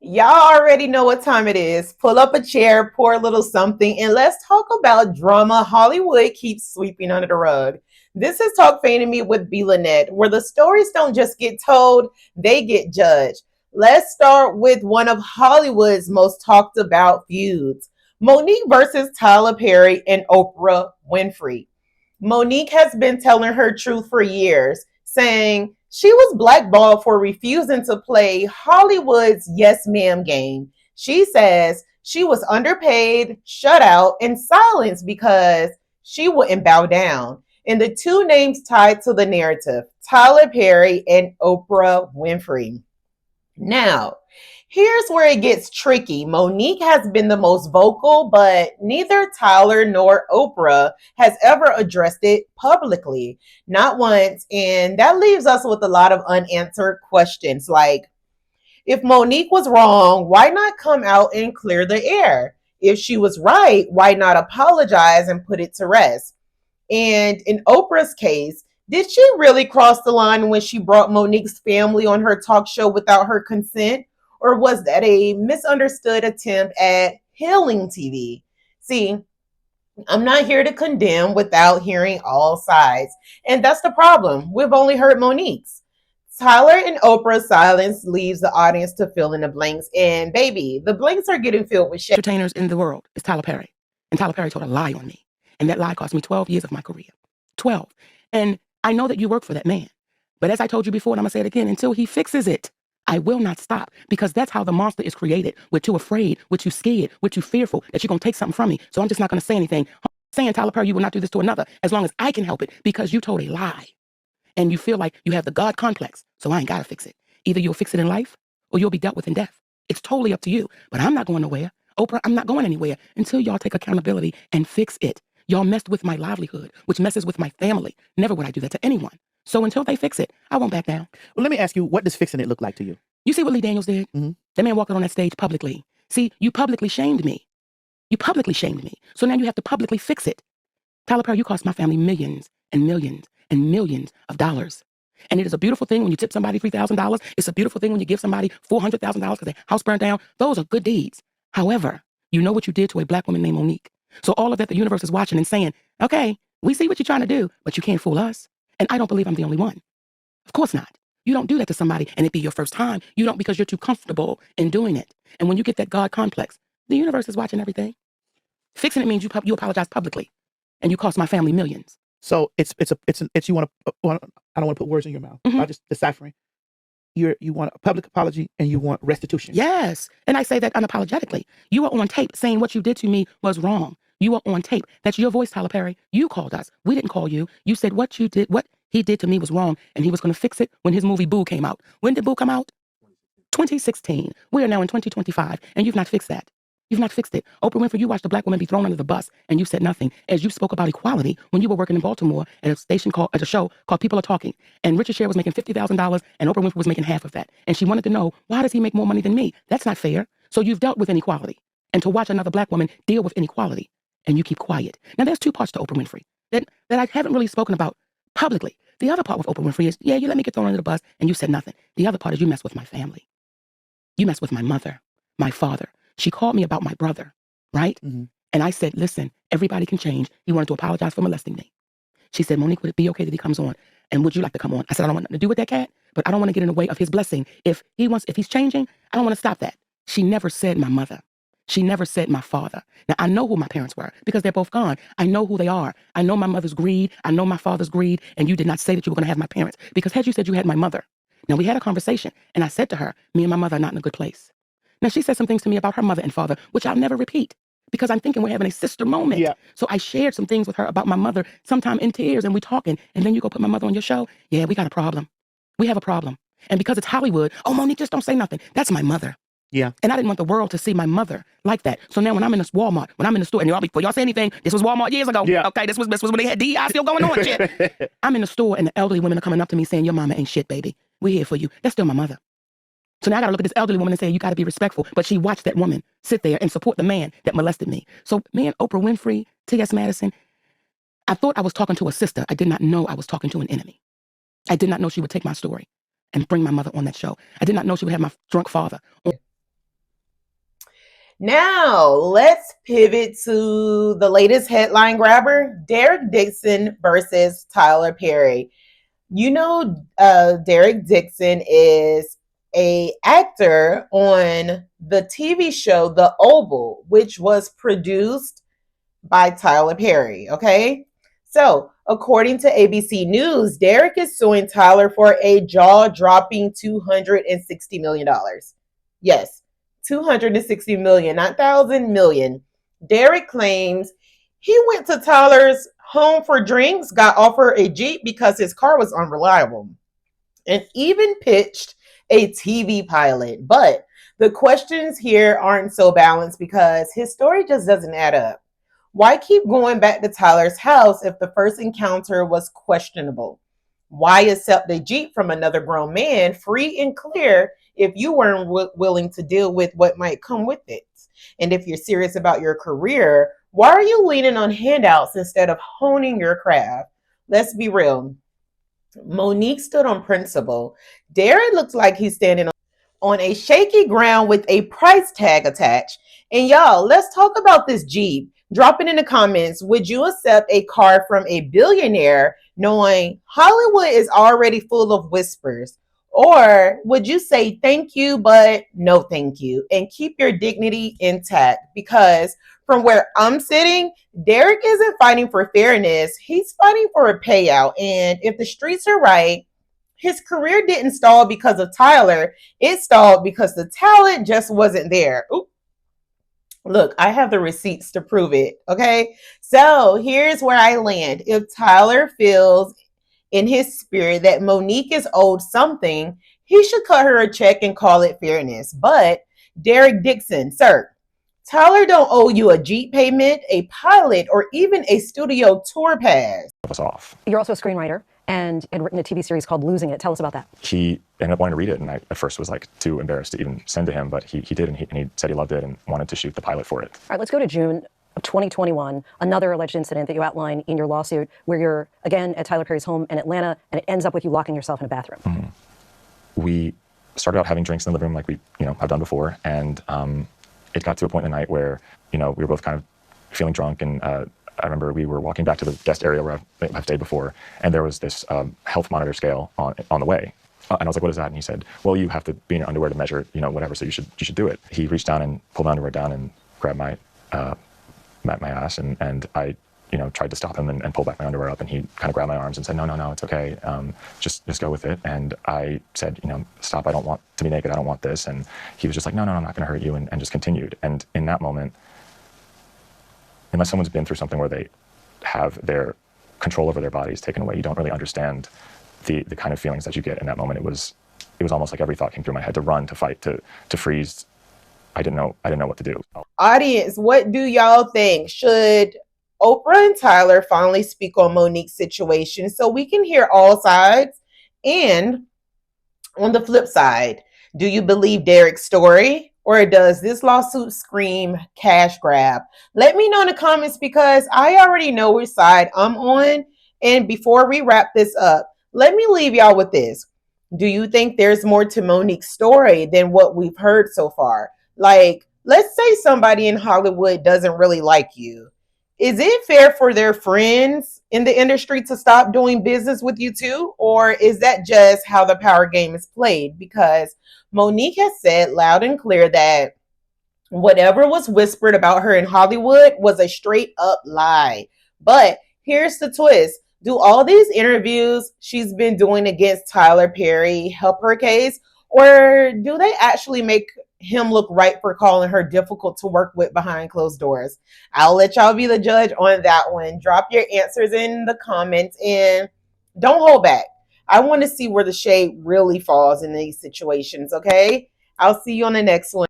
Y'all already know what time it is. Pull up a chair, pour a little something, and let's talk about drama Hollywood keeps sweeping under the rug. This is Talk Fame to Me with B.Lynette, where the stories don't just get told, they get judged. Let's start with one of Hollywood's most talked about feuds, Monique versus Tyler Perry and Oprah Winfrey. Monique has been telling her truth for years, saying she was blackballed for refusing to play Hollywood's Yes Ma'am game. She says she was underpaid, shut out, and silenced because she wouldn't bow down. And the two names tied to the narrative, Tyler Perry and Oprah Winfrey. Now, here's where it gets tricky. Monique has been the most vocal, but neither Tyler nor Oprah has ever addressed it publicly. Not once. And that leaves us with a lot of unanswered questions like, if Monique was wrong, why not come out and clear the air? If she was right, why not apologize and put it to rest? And in Oprah's case, did she really cross the line when she brought Monique's family on her talk show without her consent? Or was that a misunderstood attempt at healing TV? See, I'm not here to condemn without hearing all sides. And that's the problem. We've only heard Monique's. Tyler and Oprah's silence leaves the audience to fill in the blanks. And baby, the blanks are getting filled with shit. Entertainers in the world is Tyler Perry. And Tyler Perry told a lie on me. And that lie cost me 12 years of my career. 12. And I know that you work for that man. But as I told you before, and I'm going to say it again, until he fixes it, I will not stop, because that's how the monster is created. We're too afraid, we're too scared, we're too fearful that you're going to take something from me. So I'm just not going to say anything. I'm saying, Tyler Perry, you will not do this to another as long as I can help it, because you told a lie. And you feel like you have the God complex. So I ain't got to fix it. Either you'll fix it in life or you'll be dealt with in death. It's totally up to you. But I'm not going nowhere. Oprah, I'm not going anywhere until y'all take accountability and fix it. Y'all messed with my livelihood, which messes with my family. Never would I do that to anyone. So until they fix it, I won't back down. Well, let me ask you, what does fixing it look like to you? You see what Lee Daniels did? Mm-hmm. That man walking on that stage publicly. See, you publicly shamed me. You publicly shamed me. So now you have to publicly fix it. Tyler Perry, you cost my family millions and millions and millions of dollars. And it is a beautiful thing when you tip somebody $3,000. It's a beautiful thing when you give somebody $400,000 because their house burned down. Those are good deeds. However, you know what you did to a black woman named Monique. So all of that, the universe is watching and saying, okay, we see what you're trying to do, but you can't fool us. And I don't believe I'm the only one. Of course not. You don't do that to somebody and it be your first time. You don't, because you're too comfortable in doing it. And when you get that God complex, the universe is watching everything. Fixing it means you apologize publicly and you cost my family millions. So it's you want to, I don't want to put words in your mouth. Mm-hmm. I'm just deciphering. You want a public apology and you want restitution. Yes. And I say that unapologetically. You are on tape saying what you did to me was wrong. You are on tape. That's your voice, Tyler Perry. You called us. We didn't call you. You said what he did to me was wrong, and he was going to fix it when his movie Boo came out. When did Boo come out? 2016. We are now in 2025, and you've not fixed that. You've not fixed it. Oprah Winfrey, you watched a black woman be thrown under the bus, and you said nothing. As you spoke about equality when you were working in Baltimore at a show called People Are Talking, and Richard Sher was making $50,000, and Oprah Winfrey was making half of that. And she wanted to know, why does he make more money than me? That's not fair. So you've dealt with inequality. And to watch another black woman deal with inequality, and you keep quiet. Now, there's two parts to Oprah Winfrey that I haven't really spoken about publicly. The other part with Oprah Winfrey is, yeah, you let me get thrown under the bus, and you said nothing. The other part is you mess with my family. You mess with my mother, my father. She called me about my brother, right? Mm-hmm. And I said, listen, everybody can change. He wanted to apologize for molesting me. She said, Monique, would it be okay that he comes on? And would you like to come on? I said, I don't want nothing to do with that cat, but I don't want to get in the way of his blessing. If he's changing, I don't want to stop that. She never said my mother. She never said my father. Now, I know who my parents were because they're both gone. I know who they are. I know my mother's greed. I know my father's greed. And you did not say that you were going to have my parents, because had you said you had my mother. Now, we had a conversation, and I said to her, me and my mother are not in a good place. Now, she said some things to me about her mother and father, which I'll never repeat, because I'm thinking we're having a sister moment. Yeah. So I shared some things with her about my mother, sometime in tears, and we talking, and then you go put my mother on your show? Yeah, we got a problem. We have a problem. And because it's Hollywood, oh, Monique, just don't say nothing. That's my mother. Yeah. And I didn't want the world to see my mother like that. So now when I'm in this Walmart, when I'm in the store, and before y'all say anything, this was Walmart years ago. Yeah. Okay, this was when they had DEI still going on shit. I'm in the store and the elderly women are coming up to me saying, your mama ain't shit, baby. We're here for you. That's still my mother. So now I got to look at this elderly woman and say, you got to be respectful. But she watched that woman sit there and support the man that molested me. So me and Oprah Winfrey, T.S. Madison, I thought I was talking to a sister. I did not know I was talking to an enemy. I did not know she would take my story and bring my mother on that show. I did not know she would have my drunk father on. Now, let's pivot to the latest headline grabber, Derek Dixon versus Tyler Perry. Derek Dixon is a actor on the TV show The Oval, which was produced by Tyler Perry. Okay. So, according to ABC News, Derek is suing Tyler for a jaw dropping $260 million. Yes, $260 million, not thousand million. Derek claims he went to Tyler's home for drinks, got offered a Jeep because his car was unreliable, and even pitched a TV pilot. But the questions here aren't so balanced because his story just doesn't add up. Why keep going back to Tyler's house if the first encounter was questionable? Why accept a Jeep from another grown man free and clear if you weren't willing to deal with what might come with it? And if you're serious about your career, why are you leaning on handouts instead of honing your craft? Let's be real. Monique stood on principle. Derek looks like he's standing on a shaky ground with a price tag attached. And y'all, let's talk about this Jeep. Drop it in the comments. Would you accept a car from a billionaire knowing Hollywood is already full of whispers? Or would you say thank you, but no thank you, and keep your dignity intact? Because from where I'm sitting, Derek isn't fighting for fairness. He's fighting for a payout. And if the streets are right, his career didn't stall because of Tyler. It stalled because the talent just wasn't there. Ooh. Look, I have the receipts to prove it. Okay. So here's where I land. If Tyler feels in his spirit that Monique is owed something, he should cut her a check and call it fairness. But Derek Dixon, sir, Tyler don't owe you a Jeep payment, a pilot, or even a studio tour pass. Us off. You're also a screenwriter and had written a TV series called Losing It. Tell us about that. He ended up wanting to read it, and I at first was like too embarrassed to even send to him, but he did, and he said he loved it and wanted to shoot the pilot for it. All right, let's go to June of 2021, another alleged incident that you outline in your lawsuit where you're, again, at Tyler Perry's home in Atlanta, and it ends up with you locking yourself in a bathroom. Mm-hmm. We started out having drinks in the living room like we, have done before, and it got to a point in the night where, we were both kind of feeling drunk, and I remember we were walking back to the guest area where I've stayed before, and there was this health monitor scale on the way. And I was like, what is that? And he said, well, you have to be in your underwear to measure, whatever, so you should do it. He reached down and pulled my underwear down and grabbed my ass, and I, tried to stop him and pull back my underwear up, and he kind of grabbed my arms and said, no, it's okay, just go with it. And I said, stop, I don't want to be naked, I don't want this. And he was just like, no, I'm not gonna hurt you, and just continued. And in that moment, unless someone's been through something where they have their control over their bodies taken away, you don't really understand the kind of feelings that you get in that moment. It was almost like every thought came through my head: to run, to fight, to freeze. I didn't know what to do. Audience, what do y'all think? Should Oprah and Tyler finally speak on Monique's situation so we can hear all sides? And on the flip side, do you believe Derek's story, or does this lawsuit scream cash grab? Let me know in the comments because I already know which side I'm on. And before we wrap this up, let me leave y'all with this. Do you think there's more to Monique's story than what we've heard so far? Like, let's say somebody in Hollywood doesn't really like you. Is it fair for their friends in the industry to stop doing business with you too? Or is that just how the power game is played? Because Monique has said loud and clear that whatever was whispered about her in Hollywood was a straight up lie. But here's the twist. Do all these interviews she's been doing against Tyler Perry help her case? Or do they actually make him look right for calling her difficult to work with behind closed doors? I'll let y'all be the judge on that one. Drop your answers in the comments and don't hold back. I want to see where the shade really falls in these situations, okay? I'll see you on the next one.